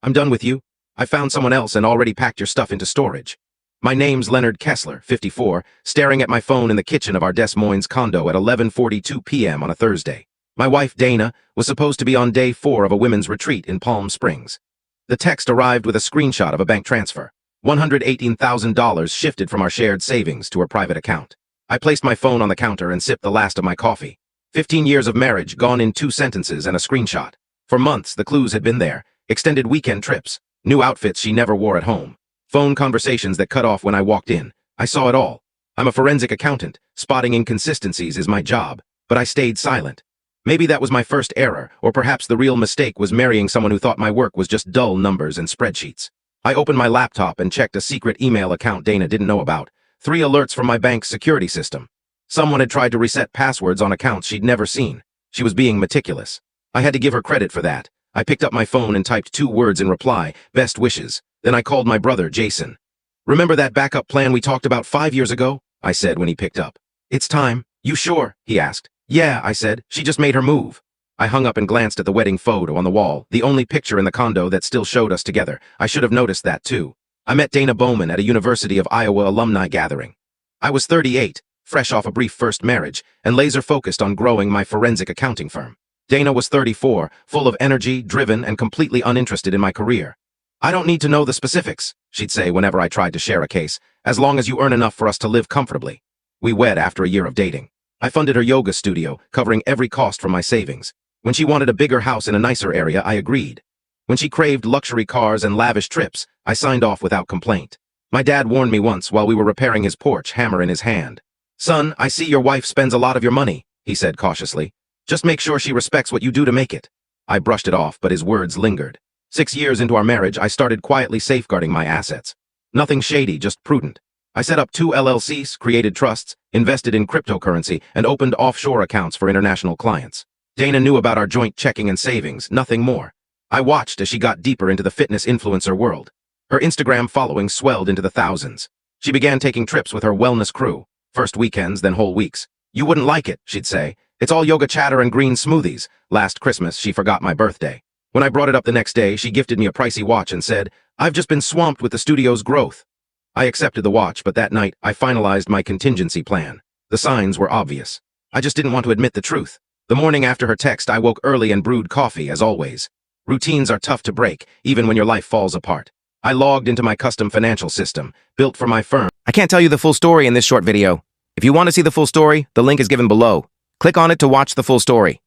I'm done with you. I found someone else and already packed your stuff into storage. My name's Leonard Kessler, 54, staring at my phone in the kitchen of our Des Moines condo at 11:42 p.m. on a Thursday. My wife, Dana, was supposed to be on day 4 of a women's retreat in Palm Springs. The text arrived with a screenshot of a bank transfer. $118,000 shifted from our shared savings to her private account. I placed my phone on the counter and sipped the last of my coffee. 15 years of marriage gone in 2 sentences and a screenshot. For months, the clues had been there. Extended weekend trips, new outfits she never wore at home, phone conversations that cut off when I walked in. I saw it all. I'm a forensic accountant. Spotting inconsistencies is my job, but I stayed silent. Maybe that was my first error, or perhaps the real mistake was marrying someone who thought my work was just dull numbers and spreadsheets. I opened my laptop and checked a secret email account Dana didn't know about. 3 alerts from my bank's security system. Someone had tried to reset passwords on accounts she'd never seen. She was being meticulous. I had to give her credit for that. I picked up my phone and typed 2 words in reply, best wishes. Then I called my brother, Jason. Remember that backup plan we talked about 5 years ago? I said when he picked up. It's time. You sure? He asked. Yeah, I said. She just made her move. I hung up and glanced at the wedding photo on the wall, the only picture in the condo that still showed us together. I should have noticed that too. I met Dana Bowman at a University of Iowa alumni gathering. I was 38, fresh off a brief first marriage, and laser-focused on growing my forensic accounting firm. Dana was 34, full of energy, driven, and completely uninterested in my career. I don't need to know the specifics, she'd say whenever I tried to share a case, as long as you earn enough for us to live comfortably. We wed after a year of dating. I funded her yoga studio, covering every cost from my savings. When she wanted a bigger house in a nicer area, I agreed. When she craved luxury cars and lavish trips, I signed off without complaint. My dad warned me once while we were repairing his porch, hammer in his hand. Son, I see your wife spends a lot of your money, he said cautiously. Just make sure she respects what you do to make it. I brushed it off, but his words lingered. 6 years into our marriage, I started quietly safeguarding my assets. Nothing shady, just prudent. I set up 2 LLCs, created trusts, invested in cryptocurrency, and opened offshore accounts for international clients. Dana knew about our joint checking and savings, nothing more. I watched as she got deeper into the fitness influencer world. Her Instagram following swelled into the thousands. She began taking trips with her wellness crew, first weekends, then whole weeks. You wouldn't like it, she'd say. It's all yoga chatter and green smoothies. Last Christmas, she forgot my birthday. When I brought it up the next day, she gifted me a pricey watch and said, I've just been swamped with the studio's growth. I accepted the watch, but that night, I finalized my contingency plan. The signs were obvious. I just didn't want to admit the truth. The morning after her text, I woke early and brewed coffee, as always. Routines are tough to break, even when your life falls apart. I logged into my custom financial system, built for my firm. I can't tell you the full story in this short video. If you want to see the full story, the link is given below. Click on it to watch the full story.